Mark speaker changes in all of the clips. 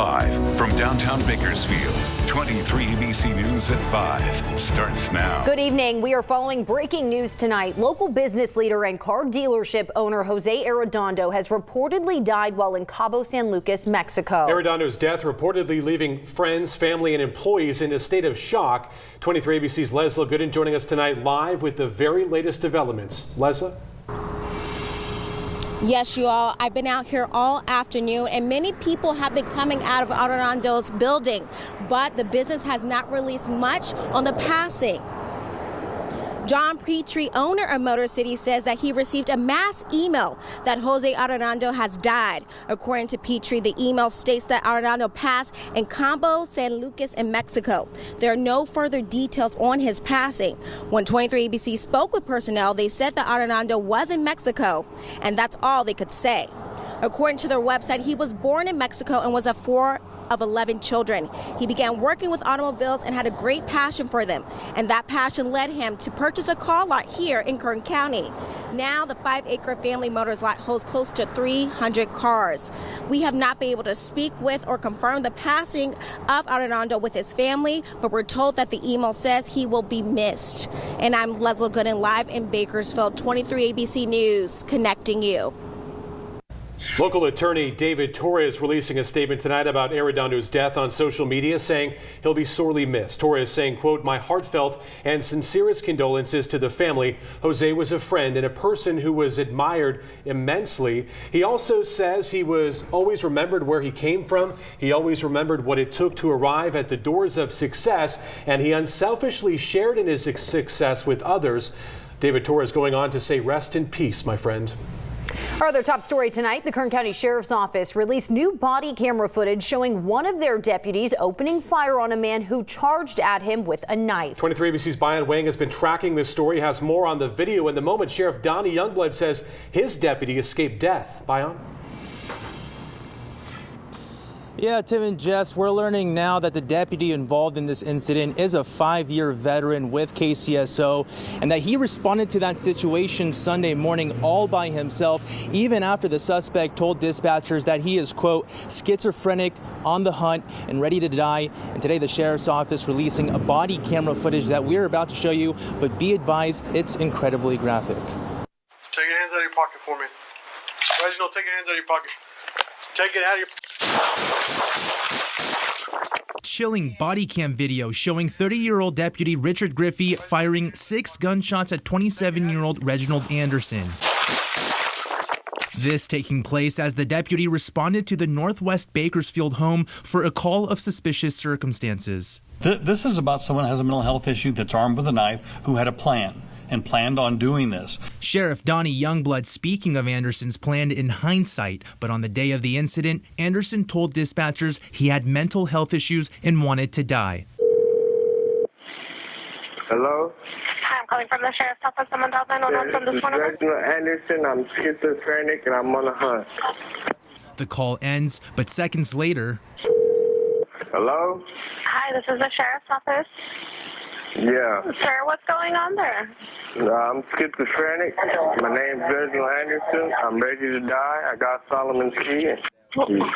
Speaker 1: Live from downtown Bakersfield, 23 ABC News at 5 starts now.
Speaker 2: Good evening. We are following breaking news tonight. Local business leader and car dealership owner Jose Arredondo has reportedly died while in Cabo San Lucas, Mexico.
Speaker 3: Arredondo's death reportedly leaving friends, family, and employees in a state of shock. 23 ABC's Lesla Gooden joining us tonight live with the very latest developments. Lesla?
Speaker 4: Yes, you all. I've been out here all afternoon, and many people have been coming out of Arredondo's building, but the business has not released much on the passing. John Petrie, owner of Motor City, says that he received a mass email that Jose Arredondo has died. According to Petrie, the email states that Arredondo passed in Cabo San Lucas in Mexico. There are no further details on his passing. When 23 ABC spoke with personnel, they said that Arredondo was in Mexico, and that's all they could say. According to their website, he was born in Mexico and was a 4 of 11 children. He began working with automobiles and had a great passion for them, and that passion led him to purchase a car lot here in Kern County. Now the 5-acre family motors lot holds close to 300 cars. We have not been able to speak with or confirm the passing of Arredondo with his family, but we're told that the email says he will be missed. And I'm Leslie Gooden, live in Bakersfield, 23 ABC News, connecting you.
Speaker 3: Local attorney David Torres releasing a statement tonight about Arredondo's death on social media, saying he'll be sorely missed. Torres saying, quote, "My heartfelt and sincerest condolences to the family. Jose was a friend and a person who was admired immensely." He also says he was always remembered where he came from. He always remembered what it took to arrive at the doors of success, and he unselfishly shared in his success with others. David Torres going on to say, "Rest in peace, my friend."
Speaker 2: Our other top story tonight, the Kern County Sheriff's Office released new body camera footage showing one of their deputies opening fire on a man who charged at him with a knife.
Speaker 3: 23 ABC's Bayan Wang has been tracking this story, has more on the video. In the moment, Sheriff Donnie Youngblood says his deputy escaped death. Bayan?
Speaker 5: Yeah, Tim and Jess, we're learning now that the deputy involved in this incident is a 5-year veteran with KCSO, and that he responded to that situation Sunday morning all by himself, even after the suspect told dispatchers that he is, quote, schizophrenic, on the hunt, and ready to die. And today the Sheriff's Office releasing a body camera footage that we're about to show you, but be advised, it's incredibly graphic.
Speaker 6: Take your hands out of your pocket for me. Reginald, take your hands out of your pocket. Take it out of your...
Speaker 7: Chilling body cam video showing 30-year-old deputy Richard Griffey firing 6 gunshots at 27-year-old Reginald Anderson. This taking place as the deputy responded to the Northwest Bakersfield home for a call of suspicious circumstances.
Speaker 8: This is about someone who has a mental health issue that's armed with a knife who had a plan and planned on doing this.
Speaker 7: Sheriff Donnie Youngblood speaking of Anderson's plan in hindsight, but on the day of the incident, Anderson told dispatchers he had mental health issues and wanted to die.
Speaker 9: Hello?
Speaker 10: Hi, I'm calling from the Sheriff's Office. Someone dialed 911 from this one.
Speaker 9: Reginald Anderson. I'm schizophrenic and I'm on a hunt.
Speaker 7: The call ends, but seconds later...
Speaker 9: Hello?
Speaker 10: Hi, this is the Sheriff's Office.
Speaker 9: Yeah.
Speaker 10: Sir, what's going on there?
Speaker 9: I'm schizophrenic. My name's Reginald Anderson. I'm ready to die. I got Solomon's key.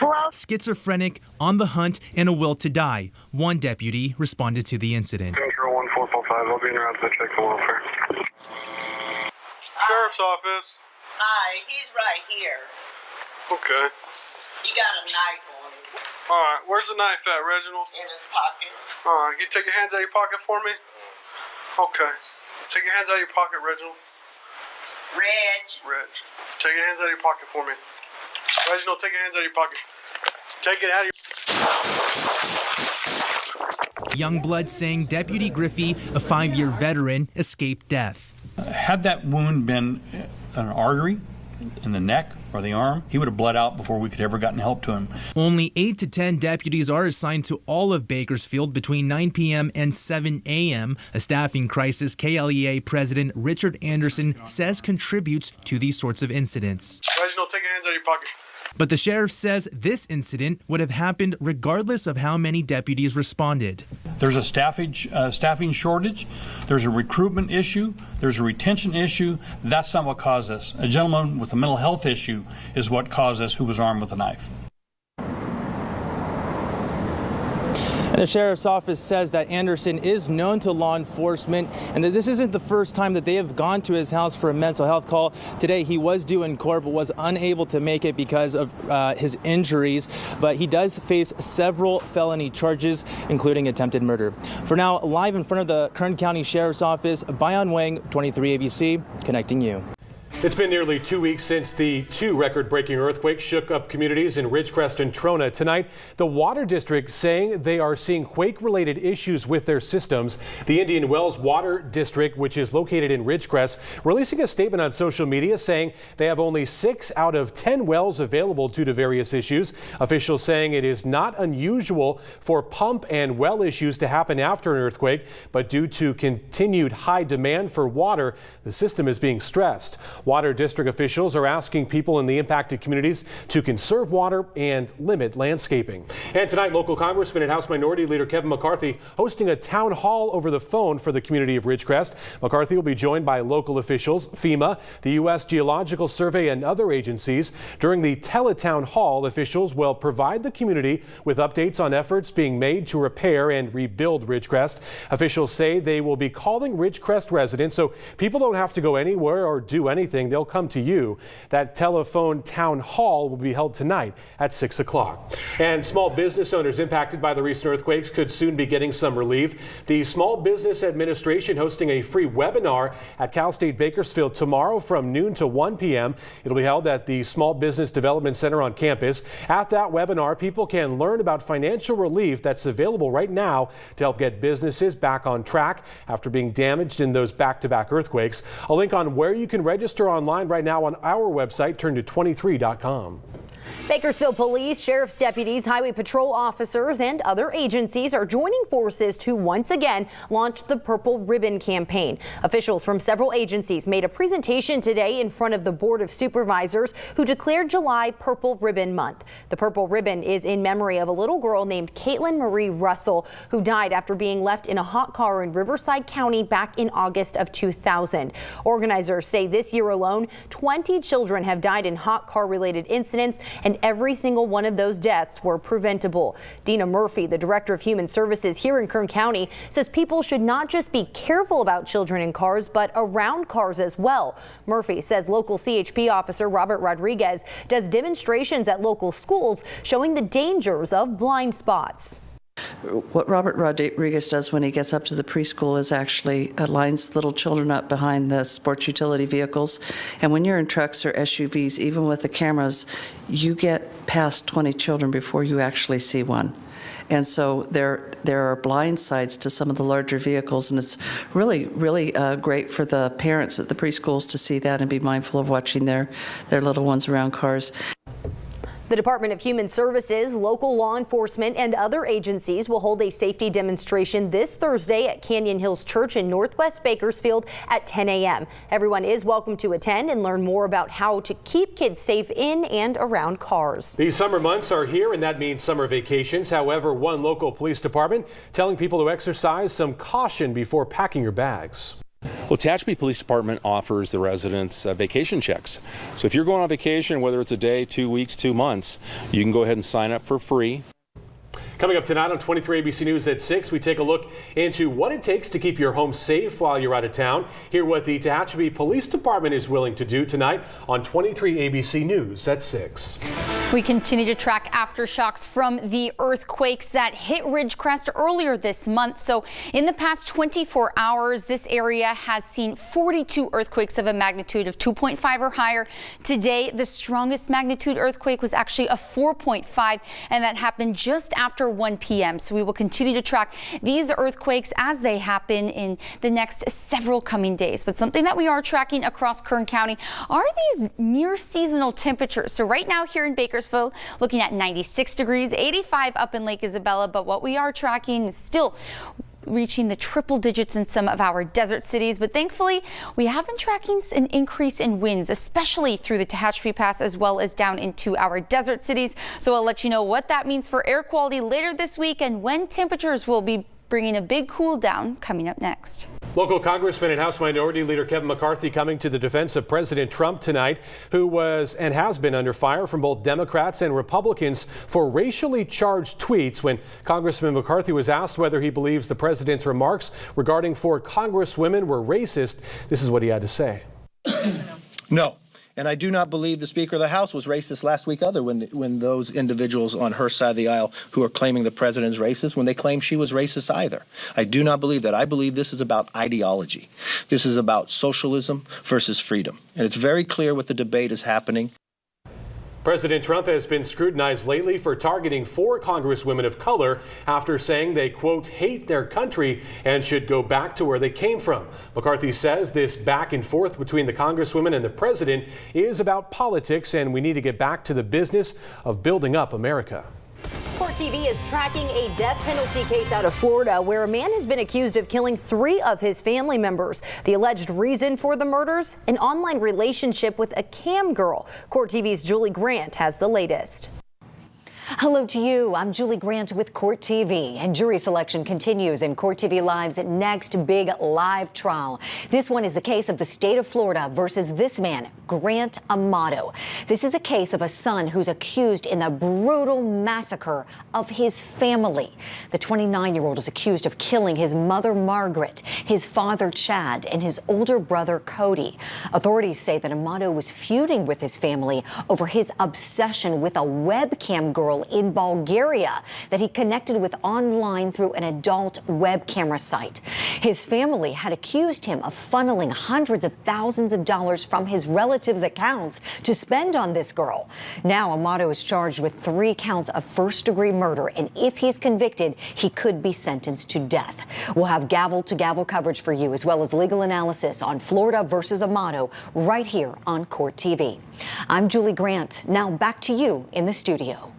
Speaker 10: Well,
Speaker 7: schizophrenic, on the hunt, and a will to die. One deputy responded to the incident.
Speaker 6: 1445, I'll be in around to check the welfare. Sheriff's Office.
Speaker 11: Hi, he's right here.
Speaker 6: Okay.
Speaker 11: You got a knife on him.
Speaker 6: All right, where's the knife at, Reginald?
Speaker 11: In his pocket.
Speaker 6: All right, can you take your hands out of your pocket for me? Okay. Take your hands out of your pocket, Reginald.
Speaker 11: Reg.
Speaker 6: Take your hands out of your pocket for me. Reginald, take your hands out of your pocket. Take it out of your...
Speaker 7: Youngblood saying Deputy Griffey, a 5-year veteran, escaped death.
Speaker 8: Had that wound been an artery in the neck or the arm, he would have bled out before we could ever gotten help to him.
Speaker 7: Only 8 to 10 deputies are assigned to all of Bakersfield between 9 p.m. and 7 a.m. A staffing crisis KLEA President Richard Anderson says contributes to these sorts of incidents.
Speaker 6: Reginald, take your hands out of your pocket.
Speaker 7: But the sheriff says this incident would have happened regardless of how many deputies responded.
Speaker 8: There's a staffing shortage. There's a recruitment issue. There's a retention issue. That's not what caused this. A gentleman with a mental health issue is what caused this, who was armed with a knife.
Speaker 5: And the sheriff's office says that Anderson is known to law enforcement and that this isn't the first time that they have gone to his house for a mental health call. Today he was due in court but was unable to make it because of his injuries. But he does face several felony charges, including attempted murder. For now, live in front of the Kern County Sheriff's Office, Bayan Wang, 23 ABC, connecting you.
Speaker 3: It's been nearly 2 weeks since the two record-breaking earthquakes shook up communities in Ridgecrest and Trona. Tonight, the Water District saying they are seeing quake-related issues with their systems. The Indian Wells Water District, which is located in Ridgecrest, releasing a statement on social media saying they have only 6 out of 10 wells available due to various issues. Officials saying it is not unusual for pump and well issues to happen after an earthquake, but due to continued high demand for water, the system is being stressed. Water District officials are asking people in the impacted communities to conserve water and limit landscaping. And tonight, local Congressman and House Minority Leader Kevin McCarthy hosting a town hall over the phone for the community of Ridgecrest. McCarthy will be joined by local officials, FEMA, the U.S. Geological Survey, and other agencies. During the teletown hall, officials will provide the community with updates on efforts being made to repair and rebuild Ridgecrest. Officials say they will be calling Ridgecrest residents so people don't have to go anywhere or do anything. They'll come to you. That telephone town hall will be held tonight at 6 o'clock. And small business owners impacted by the recent earthquakes could soon be getting some relief. The Small Business Administration hosting a free webinar at Cal State Bakersfield tomorrow from noon to 1 p.m. It'll be held at the Small Business Development Center on campus. At that webinar, people can learn about financial relief that's available right now to help get businesses back on track after being damaged in those back-to-back earthquakes. A link on where you can register online right now on our website, turn to 23.com.
Speaker 2: Bakersfield police, sheriff's deputies, highway patrol officers, and other agencies are joining forces to once again launch the Purple Ribbon campaign. Officials from several agencies made a presentation today in front of the Board of Supervisors who declared July Purple Ribbon Month. The Purple Ribbon is in memory of a little girl named Caitlin Marie Russell who died after being left in a hot car in Riverside County back in August of 2000. Organizers say this year alone, 20 children have died in hot car related incidents, and every single one of those deaths were preventable. Dina Murphy, the director of Human Services here in Kern County, says people should not just be careful about children in cars, but around cars as well. Murphy says local CHP officer Robert Rodriguez does demonstrations at local schools showing the dangers of blind spots.
Speaker 12: What Robert Rodriguez does when he gets up to the preschool is actually lines little children up behind the sports utility vehicles. And when you're in trucks or SUVs, even with the cameras, you get past 20 children before you actually see one. And so there are blind sides to some of the larger vehicles, and it's really great for the parents at the preschools to see that and be mindful of watching their little ones around cars.
Speaker 2: The Department of Human Services, local law enforcement, and other agencies will hold a safety demonstration this Thursday at Canyon Hills Church in Northwest Bakersfield at 10 a.m. Everyone is welcome to attend and learn more about how to keep kids safe in and around cars.
Speaker 3: These summer months are here, and that means summer vacations. However, one local police department telling people to exercise some caution before packing your bags.
Speaker 13: Well, Tehachapi Police Department offers the residents vacation checks. So if you're going on vacation, whether it's a day, 2 weeks, 2 months, you can go ahead and sign up for free.
Speaker 3: Coming up tonight on 23 ABC News at 6, we take a look into what it takes to keep your home safe while you're out of town. Hear what the Tehachapi Police Department is willing to do tonight on 23 ABC News at 6.
Speaker 14: We continue to track aftershocks from the earthquakes that hit Ridgecrest earlier this month. So in the past 24 hours, this area has seen 42 earthquakes of a magnitude of 2.5 or higher. Today, the strongest magnitude earthquake was actually a 4.5, and that happened just after 1 p.m. So we will continue to track these earthquakes as they happen in the next several coming days. But something that we are tracking across Kern County are these near seasonal temperatures. So right now here in Bakersfield, looking at 96 degrees, 85 up in Lake Isabella. But what we are tracking is still reaching the triple digits in some of our desert cities. But thankfully, we have been tracking an increase in winds, especially through the Tehachapi Pass as well as down into our desert cities. So I'll let you know what that means for air quality later this week and when temperatures will be bringing a big cool down coming up next.
Speaker 3: Local Congressman and House Minority Leader Kevin McCarthy coming to the defense of President Trump tonight, who was and has been under fire from both Democrats and Republicans for racially charged tweets. When Congressman McCarthy was asked whether he believes the president's remarks regarding 4 congresswomen were racist, this is what he had to say.
Speaker 15: No. And I do not believe the Speaker of the House was racist last week either when those individuals on her side of the aisle who are claiming the president is racist, when they claim she was racist either. I do not believe that. I believe this is about ideology. This is about socialism versus freedom. And it's very clear what the debate is happening.
Speaker 3: President Trump has been scrutinized lately for targeting 4 congresswomen of color after saying they, quote, hate their country and should go back to where they came from. McCarthy says this back and forth between the congresswomen and the president is about politics, and we need to get back to the business of building up America.
Speaker 2: Court TV is tracking a death penalty case out of Florida where a man has been accused of killing 3 of his family members. The alleged reason for the murders? An online relationship with a cam girl. Court TV's Julie Grant has the latest.
Speaker 16: Hello to you. I'm Julie Grant with Court TV, and jury selection continues in Court TV Live's next big live trial. This one is the case of the state of Florida versus this man, Grant Amato. This is a case of a son who's accused in the brutal massacre of his family. The 29-year-old is accused of killing his mother, Margaret, his father, Chad, and his older brother, Cody. Authorities say that Amato was feuding with his family over his obsession with a webcam girl in Bulgaria that he connected with online through an adult web camera site. His family had accused him of funneling hundreds of thousands of dollars from his relatives' accounts to spend on this girl. Now Amato is charged with 3 counts of first-degree murder, and if he's convicted, he could be sentenced to death. We'll have gavel-to-gavel coverage for you, as well as legal analysis on Florida versus Amato right here on Court TV. I'm Julie Grant. Now back to you in the studio.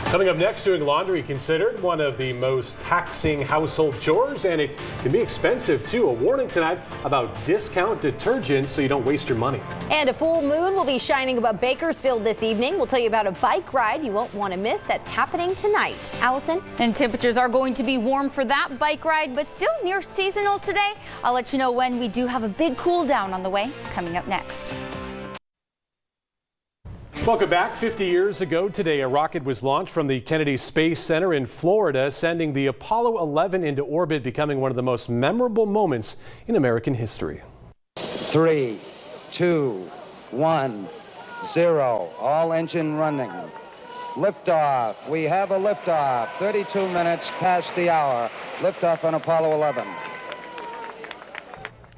Speaker 3: Coming up next, doing laundry considered one of the most taxing household chores, and it can be expensive too. A warning tonight about discount detergents so you don't waste your money.
Speaker 2: And a full moon will be shining above Bakersfield this evening. We'll tell you about a bike ride you won't want to miss that's happening tonight. Allison?
Speaker 14: And temperatures are going to be warm for that bike ride, but still near seasonal today. I'll let you know when we do have a big cool down on the way, coming up next.
Speaker 3: Welcome back. 50 years ago today, a rocket was launched from the Kennedy Space Center in Florida, sending the Apollo 11 into orbit, becoming one of the most memorable moments in American history.
Speaker 17: 3, 2, 1, 0. All engine running. Liftoff. We have a liftoff. 32 minutes past the hour. Liftoff on Apollo 11.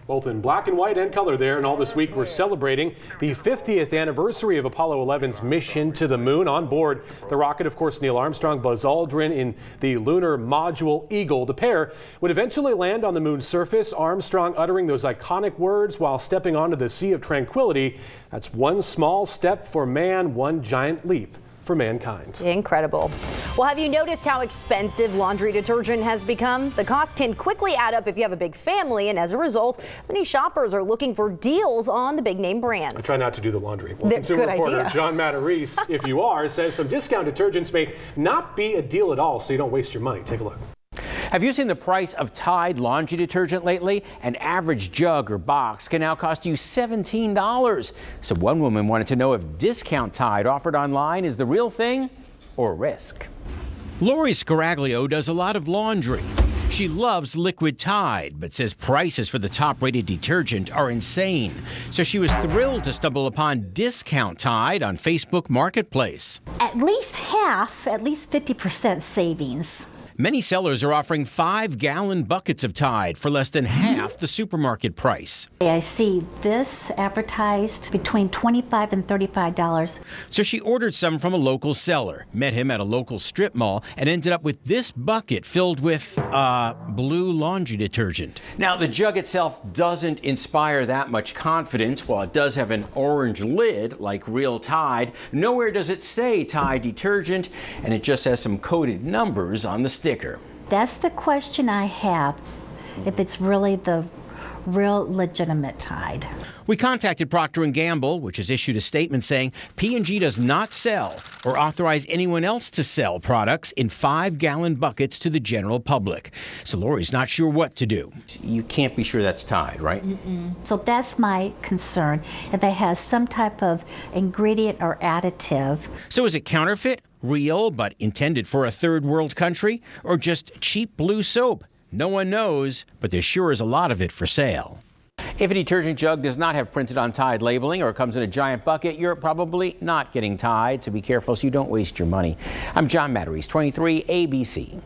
Speaker 3: Both in black and white and color there, and all this week we're celebrating the 50th anniversary of Apollo 11's mission to the moon. On board the rocket, of course, Neil Armstrong, Buzz Aldrin in the lunar module Eagle. The pair would eventually land on the moon's surface, Armstrong uttering those iconic words while stepping onto the Sea of Tranquility. That's one small step for man, one giant leap for mankind.
Speaker 2: Incredible. Well, have you noticed how expensive laundry detergent has become? The cost can quickly add up if you have a big family, and as a result, many shoppers are looking for deals on the big name brands.
Speaker 3: I try not to do the laundry. Well, consumer reporter John Matarese, if you are, says some discount detergents may not be a deal at all, so you don't waste your money. Take a look.
Speaker 18: Have you seen the price of Tide laundry detergent lately? An average jug or box can now cost you $17. So one woman wanted to know if discount Tide offered online is the real thing or a risk.
Speaker 19: Lori Scaraglio does a lot of laundry. She loves liquid Tide, but says prices for the top-rated detergent are insane. So she was thrilled to stumble upon discount Tide on Facebook Marketplace.
Speaker 20: At least half, at least 50% savings.
Speaker 19: Many sellers are offering 5-gallon buckets of Tide for less than half the supermarket price.
Speaker 20: I see this advertised between $25 and $35.
Speaker 19: So she ordered some from a local seller, met him at a local strip mall, and ended up with this bucket filled with blue laundry detergent.
Speaker 18: Now, the jug itself doesn't inspire that much confidence. While it does have an orange lid like real Tide, nowhere does it say Tide detergent, and it just has some coded numbers on the sticker.
Speaker 20: That's the question I have, if it's really the real legitimate Tide.
Speaker 19: We contacted Procter & Gamble, which has issued a statement saying P&G does not sell or authorize anyone else to sell products in 5-gallon buckets to the general public. So Lori's not sure what to do. You can't be sure that's Tide, right?
Speaker 20: So that's my concern, if it has some type of ingredient or additive.
Speaker 19: So is it counterfeit, real, but intended for a third world country, or just cheap blue soap? No one knows, but there sure is a lot of it for sale. If a detergent jug does not have printed on Tide labeling or comes in a giant bucket, you're probably not getting Tide, so be careful so you don't waste your money. I'm John Matteries, 23 ABC.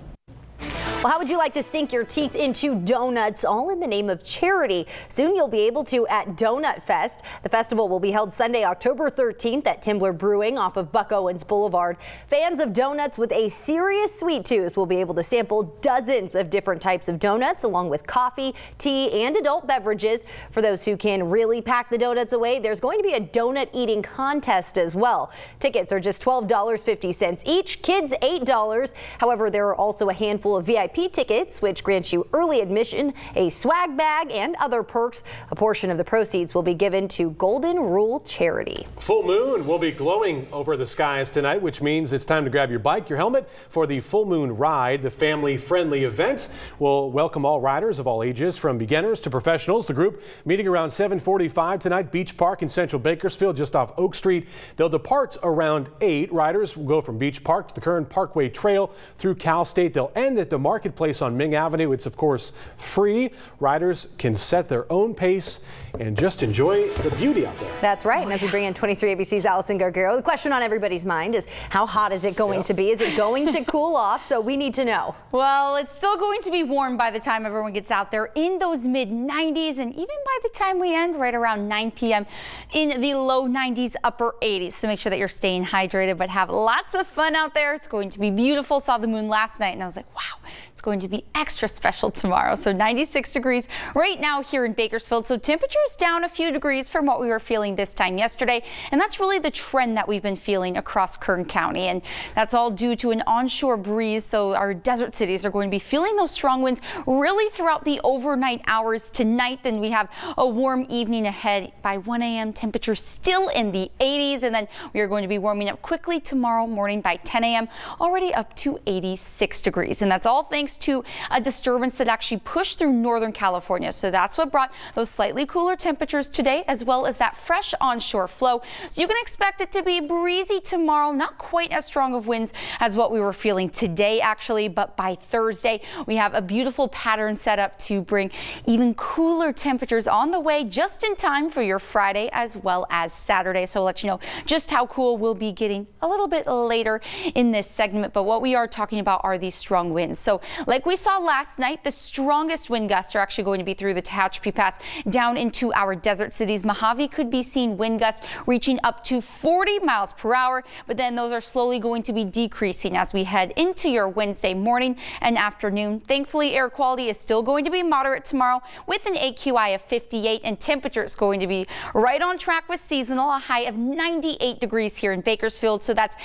Speaker 2: Well, how would you like to sink your teeth into donuts, all in the name of charity? Soon you'll be able to at Donut Fest. The festival will be held Sunday, October 13th at Timbler Brewing off of Buck Owens Boulevard. Fans of donuts with a serious sweet tooth will be able to sample dozens of different types of donuts, along with coffee, tea, and adult beverages. For those who can really pack the donuts away, there's going to be a donut eating contest as well. Tickets are just $12.50 each, kids $8. However, there are also a handful of VIP tickets, which grants you early admission, a swag bag, and other perks. A portion of the proceeds will be given to Golden Rule Charity.
Speaker 3: Full moon will be glowing over the skies tonight, which means it's time to grab your bike, your helmet for the Full Moon Ride. The family-friendly event will welcome all riders of all ages, from beginners to professionals. The group meeting around 7:45 tonight, Beach Park in Central Bakersfield, just off Oak Street. They'll depart around 8. Riders will go from Beach Park to the Kern Parkway Trail through Cal State. They'll end at the Marketplace on Ming Avenue. It's of course free. Riders can set their own pace and just enjoy the beauty out there.
Speaker 2: That's right. And as we bring in 23 ABC's Allison Gargaro, the question on everybody's mind is, how hot is it going to be? Is it going to cool off? So we need to know.
Speaker 14: Well, it's still going to be warm by the time everyone gets out there, in those mid-90s, and even by the time we end, right around 9 p.m. in the low 90s, upper 80s. So make sure that you're staying hydrated, but have lots of fun out there. It's going to be beautiful. Saw the moon last night and I was like, wow, it's going to be extra special tomorrow. So 96 degrees right now here in Bakersfield. So temperatures down a few degrees from what we were feeling this time yesterday. And that's really the trend that we've been feeling across Kern County. And that's all due to an onshore breeze. So our desert cities are going to be feeling those strong winds really throughout the overnight hours tonight. Then we have a warm evening ahead. By 1 a.m. temperatures still in the 80s. And then we are going to be warming up quickly tomorrow morning by 10 a.m. already up to 86 degrees. And that's all thanks to a disturbance that actually pushed through Northern California. So that's what brought those slightly cooler temperatures today, as well as that fresh onshore flow. So you can expect it to be breezy tomorrow, not quite as strong of winds as what we were feeling today actually, but by Thursday we have a beautiful pattern set up to bring even cooler temperatures on the way, just in time for your Friday as well as Saturday. So I'll let you know just how cool we'll be getting a little bit later in this segment. But what we are talking about are these strong winds. So like we saw last night, the strongest wind gusts are actually going to be through the Tehachapi Pass down into our desert cities. Mojave could be seeing wind gusts reaching up to 40 miles per hour, but then those are slowly going to be decreasing as we head into your Wednesday morning and afternoon. Thankfully, air quality is still going to be moderate tomorrow with an AQI of 58, and temperature is going to be right on track with seasonal, a high of 98 degrees here in Bakersfield. So that's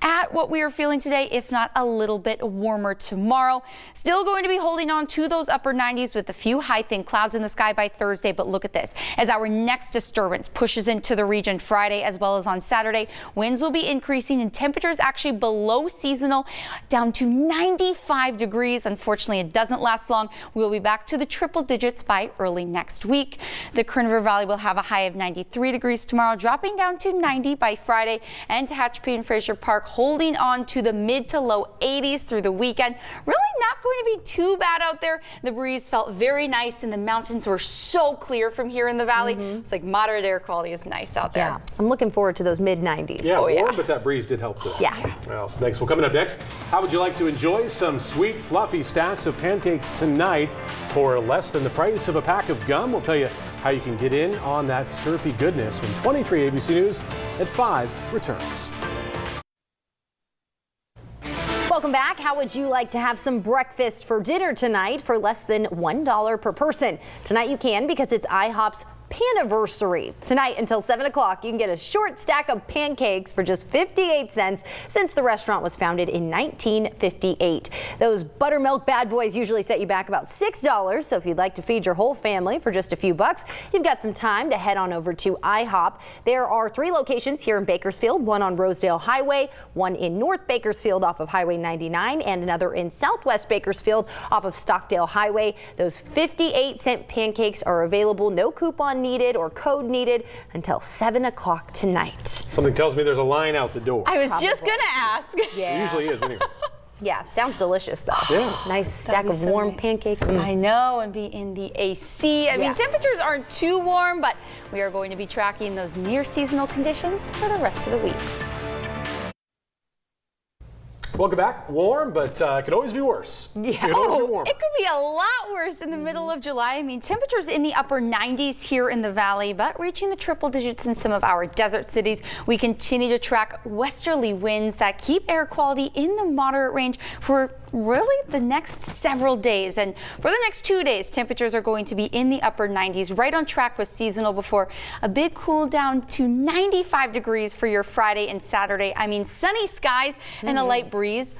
Speaker 14: at what we are feeling today, if not a little bit warmer tomorrow. Still going to be holding on to those upper 90s with a few high thin clouds in the sky by Thursday. But look at this, as our next disturbance pushes into the region Friday as well as on Saturday, winds will be increasing and temperatures actually below seasonal, down to 95 degrees. Unfortunately, it doesn't last long. We'll be back to the triple digits by early next week. The Kern River Valley will have a high of 93 degrees tomorrow, dropping down to 90 by Friday, and Tehachapi and Fraser Park holding on to the mid to low 80s through the weekend. Really not going to be too bad out there. The breeze felt very nice and the mountains were so clear from here in the valley. It's like moderate air quality is nice out there.
Speaker 2: Yeah, I'm looking forward to those mid 90s.
Speaker 3: Yeah, warm, but that breeze did help today.
Speaker 2: Yeah.
Speaker 3: Well, so thanks. Well, coming up next, how would you like to enjoy some sweet, fluffy stacks of pancakes tonight for less than the price of a pack of gum? We'll tell you how you can get in on that syrupy goodness when 23 ABC News at 5 returns.
Speaker 2: Welcome back. How would you like to have some breakfast for dinner tonight for less than $1 per person? Tonight you can, because it's IHOP's Paniversary. Tonight until 7 o'clock, you can get a short stack of pancakes for just 58 cents since the restaurant was founded in 1958. Those buttermilk bad boys usually set you back about $6, so if you'd like to feed your whole family for just a few bucks, you've got some time to head on over to IHOP. There are 3 locations here in Bakersfield, one on Rosedale Highway, one in North Bakersfield off of Highway 99, and another in Southwest Bakersfield off of Stockdale Highway. Those 58-cent pancakes are available, no coupon needed or code needed until 7 o'clock tonight.
Speaker 3: Something tells me there's a line out the door.
Speaker 14: I was just going to ask.
Speaker 3: It usually is anyways.
Speaker 2: Yeah, sounds delicious though.
Speaker 3: Yeah.
Speaker 2: Nice stack of warm pancakes.
Speaker 14: I know, and be in the AC. I mean, temperatures aren't too warm, but we are going to be tracking those near seasonal conditions for the rest of the week.
Speaker 3: Welcome back. Warm, but could always be worse.
Speaker 14: Yeah.
Speaker 3: Could always be warmer.
Speaker 14: It could be a lot worse in the middle of July. I mean, temperatures in the upper 90s here in the valley, but reaching the triple digits in some of our desert cities. We continue to track westerly winds that keep air quality in the moderate range for really the next several days. And for the next 2 days, temperatures are going to be in the upper 90s, right on track with seasonal before a big cool down to 95 degrees for your Friday and Saturday. I mean, sunny skies and a light breeze.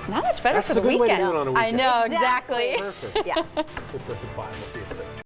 Speaker 14: Not much better
Speaker 3: That's
Speaker 14: for the
Speaker 3: a good
Speaker 14: weekend.
Speaker 3: way to do it on a weekend.
Speaker 14: I know, exactly.
Speaker 3: Perfect.
Speaker 2: Yeah.
Speaker 3: That's it for us at 5. We'll see you at 6.